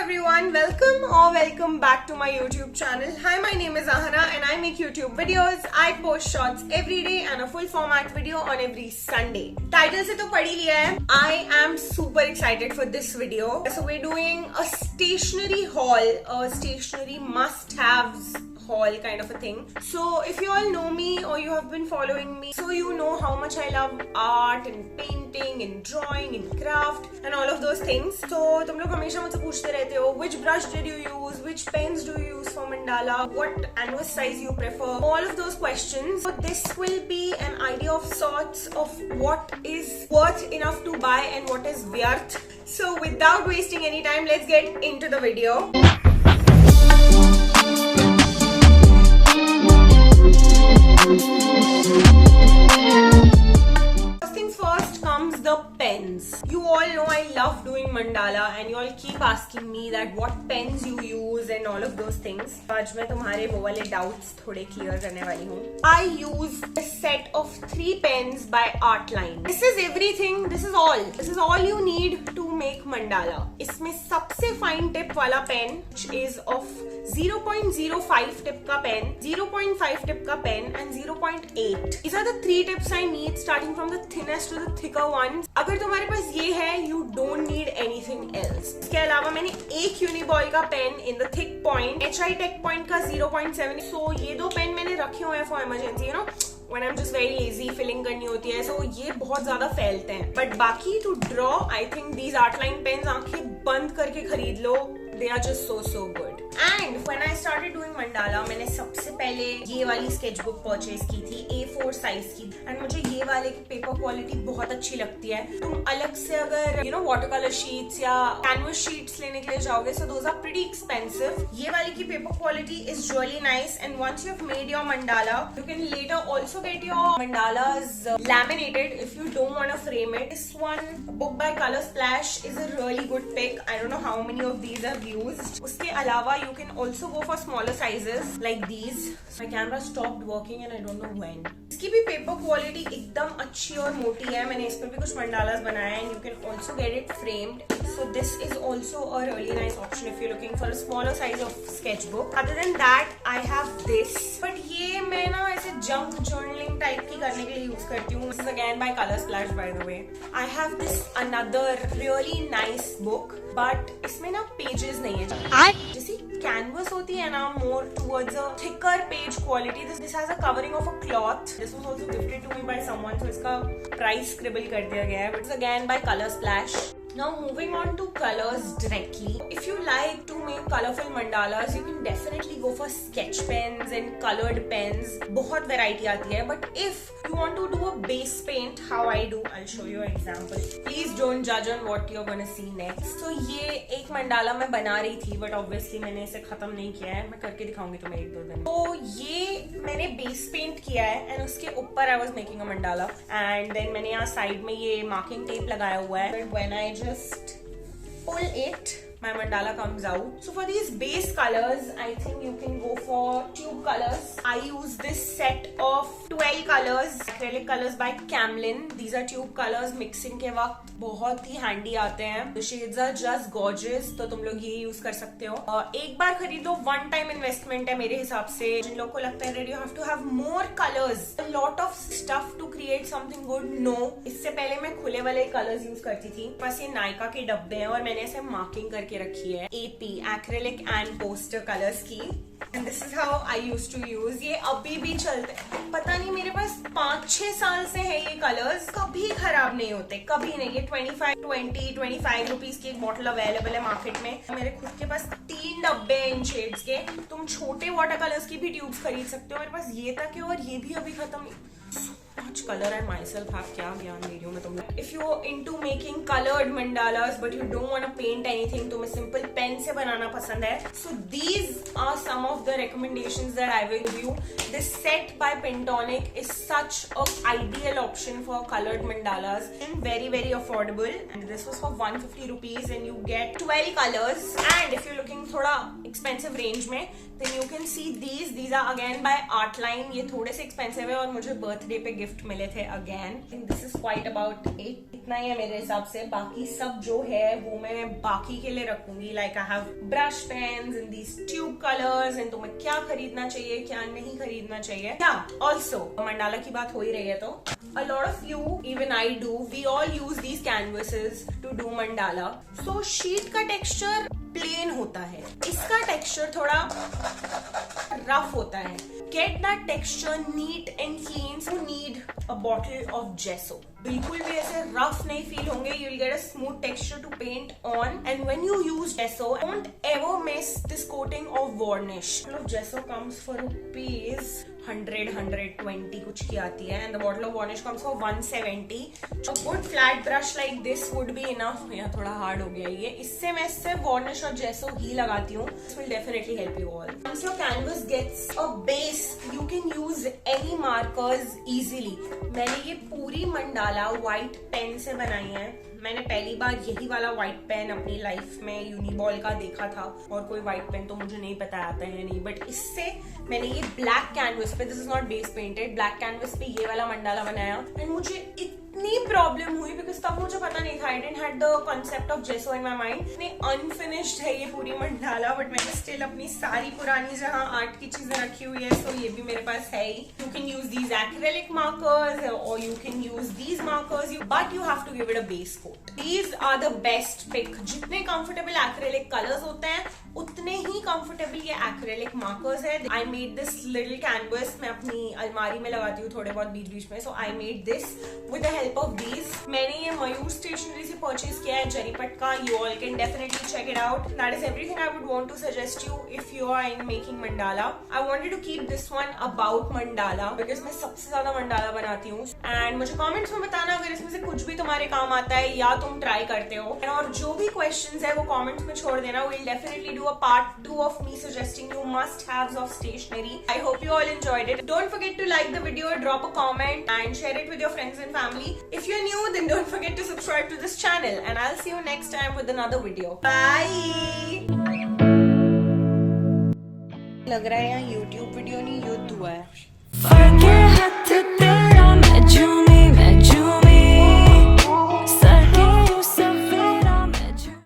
everyone, welcome back to my YouTube channel. Hi, my name is Ahana and I make YouTube videos. I post shorts every day and a full format video on every Sunday. Title से तो पढ़ ही लिया है. I am super excited for this video. So we're doing a stationery haul, a stationery must-haves haul kind of a thing. So if you all know me or you have been following me, so you know how much I love art and painting and drawing and craft and all of those things. So तुम लोग हमेशा मुझसे पूछते रहते हो which brush did you use, which pens do you use for mandala, what canvas size you prefer, all of those questions. So this will be an idea of sorts of what is worth enough to buy and what is worth. So without wasting any time, let's get into the video. First things first comes the pens. You all know I love doing mandala and you all keep asking me that what pens you use and all of those things. आज मैं तुम्हारे वो वाले doubts थोड़े clear करने वाली हूँ. I use a set of 3 pens by Artline. This is everything. This is all. This is all you need to make mandala. इसमें सबसे fine tip वाला pen which is of 0.05 tip का pen, 0.5 tip का pen and 0.8. These are the 3 tips I need starting from the thinnest to the thicker ones. अगर तुम्हारे पास ये है, you don't need anything else. इसके अलावा मैंने एक यूनिबॉल का pen in the thick point, HI Tech Point का 0.7. So ये 2 पेन मैंने रखे हुए हैं for emergency, you know. When I'm just very lazy, filling करनी होती है, so ये बहुत ज्यादा फैलते हैं. But बाकी to draw, I think these Artline pens आंखें बंद करके खरीद लो. They are just so good. And when I started doing mandala, मैंने सबसे पहले ये वाली sketchbook purchase की थी A4 size की. And मुझे ये वाले की paper quality बहुत अच्छी लगती है. तुम अलग से अगर watercolor sheets या canvas sheets लेने के लिए जाओगे, so those are pretty expensive. ये वाली की paper quality is really nice. And once you've made your mandala, you can later also get your mandalas laminated if you don't want to frame it. This one, book by Color Splash, is a really good pick. I don't know how many of these I've used. उसके अलावा you can also go for smaller sizes like these. My camera stopped working and I don't know when. इसकी भी paper quality एकदम अच्छी और मोटी है. मैंने इस पर भी कुछ mandalas बनाए and you can also get it framed. So this is also a really nice option if you're looking for a smaller size of sketchbook. Other than that, I have this. But ये मैं ना ऐसे junk journaling type की करने के लिए use करती हूँ. This is again by Color Splash, by the way. I have this another really nice book, but इसमें ना pages नहीं है. जैसी canvas होती है ना, more towards a thicker page quality. This has a covering of a cloth. This was also gifted to me by someone, so इसका price scribble कर दिया गया है. But it's again by Color Splash. Now moving on to colors directly. If you like to make colorful mandalas, you can definitely go for sketch pens and colored pens. बहुत variety आती है. But if you want to do a base paint, how I do, I'll show you an example. Please don't judge on what you're gonna see next. So ये एक mandala मैं बना रही थी, but obviously मैंने इसे खत्म नहीं किया है. मैं करके दिखाऊंगी तुम्हें 1-2 दिन. तो ये मैंने base paint किया है and उसके ऊपर I was making a mandala. And then मैंने यहाँ side में ये marking tape लगाया हुआ है. But when I just pull it, my mandala comes out. So for these base colors, I think you can go for tube colors. I use this set of 12 colors, acrylic colors by Camlin. These are tube colors. Mixing के वक्त बहुत ही handy आते हैं. The shades are just gorgeous. तो तुम लोग ये use कर सकते हो. एक बार खरीदो, one time investment है मेरे हिसाब से. जिन लोग को लगता है that you have to have more colors, a lot of stuff to create something good. No. इससे पहले मैं खुले वाले colors use करती थी. बस ये नायका के डब्बे हैं और मैंने ऐसे marking करके रखी है AP acrylic and poster colors की. And this is how I used to use. ये अभी भी चलते हैं. पता नहीं, मेरे पास 5-6 साल से है ये कलर्स. कभी खराब नहीं होते, कभी नहीं. ये 25 रुपीज की एक बॉटल अवेलेबल है मार्केट में. मेरे खुद के पास 3 डब्बे हैं इन शेड्स के. तुम छोटे वाटर कलर्स की भी ट्यूब्स खरीद सकते हो. मेरे पास ये तक है और ये भी अभी खत्म. much color and myself have क्या ज्ञान दे रही हूँ मैं तुम लोग. If you're into making colored mandalas but you don't want to paint anything, तुम्हें simple pen से बनाना पसंद है, so these are some of the recommendations that I will give you. This set by Pentonic is such an ideal option for colored mandalas and very affordable. And this was for 150 rupees and you get 12 colors. And if you're looking थोड़ा expensive range में, then you can see these are again by Artline. ये थोड़े से expensive है और मुझे birthday पे gift मिले थे again. This is quite about 8, इतना ही है मेरे हिसाब से। बाकी सब जो है वो मैं बाकी के लिए रखूंगी। Like I have brush pens in these tube colours, and तुम्हें क्या खरीदना चाहिए क्या नहीं खरीदना चाहिए। ऑल्सो मंडाला की बात हो ही रही है तो a lot of you, even I do, we all use these canvases to do mandala. So sheet का texture plain होता है, इसका texture थोड़ा rough होता है। Get that texture neat and clean. So need a bottle of gesso. बिल्कुल भी ऐसे rough नहीं feel होंगे. You will get a smooth texture to paint on. And when you use gesso, don't ever miss this coating of varnish. Gesso comes for ₹100-120 कुछ की आती है, and the bottle of varnish comes for 170. A good flat brush like this would be enough. यह थोड़ा hard हो गया ये, इससे मैं सिर्फ varnish और gesso ही लगाती हूँ. This will definitely help you all. Once your canvas gets a base, you can use any markers easily. मैंने ये पूरी मंडाला white pen से बनाई है। मैंने पहली बार यही वाला व्हाइट पेन अपनी लाइफ में यूनिबॉल का देखा था, और कोई व्हाइट पेन तो मुझे नहीं पता आता है नहीं, बट इससे मैंने ये ब्लैक कैनवस पे, this is not base painted, black canvas पे ये वाला मंडाला बनाया। एंड मुझे इतनी प्रॉब्लम हुई बिकॉज तब मुझे पता नहीं था, I didn't had the concept of जेसो in my mind. इतनी अनफिनिश्ड है ये पूरी मंडाला, बट मैंने स्टिल अपनी सारी पुरानी जहाँ आर्ट की चीजें रखी हुई है, सो ये भी मेरे पास है ही। You can use these acrylic markers और you can use these markers, but you have to give it a base coat. These are the best pick. जितने कंफर्टेबल एक्रेलिक कलर्स होते हैं उतने ही कंफर्टेबल ये एक्रेलिक मार्कर्स है। I made this little canvas, मैं अपनी अलमारी में लगाती हूँ थोड़े बहुत बीच में, so I made this with the help of these. मैंने ये मयूर स्टेशनरी से परचेज किया है, जरीपट का। You all can definitely check it out. That is everything I would want to suggest you if you are in making mandala. I wanted to keep this one about mandala because मैं सबसे ज्यादा mandala बनाती हूँ। And मुझे comments में बताना अगर इसमें से कुछ भी तुम्हारे काम आता है या तुम ट्राई करते हो, और जो भी क्वेश्चंस है वो कमेंट्स में छोड़ देना। We'll definitely do a part 2 of me suggesting you must-haves of stationery. I hope you all enjoyed it. Don't forget to like the video, drop a comment, and share it with your friends and family. If you're new, then don't forget to subscribe to this channel, and I'll see you next time with another video. Bye. लग रहा है यहाँ YouTube video नहीं युद्ध हुआ है।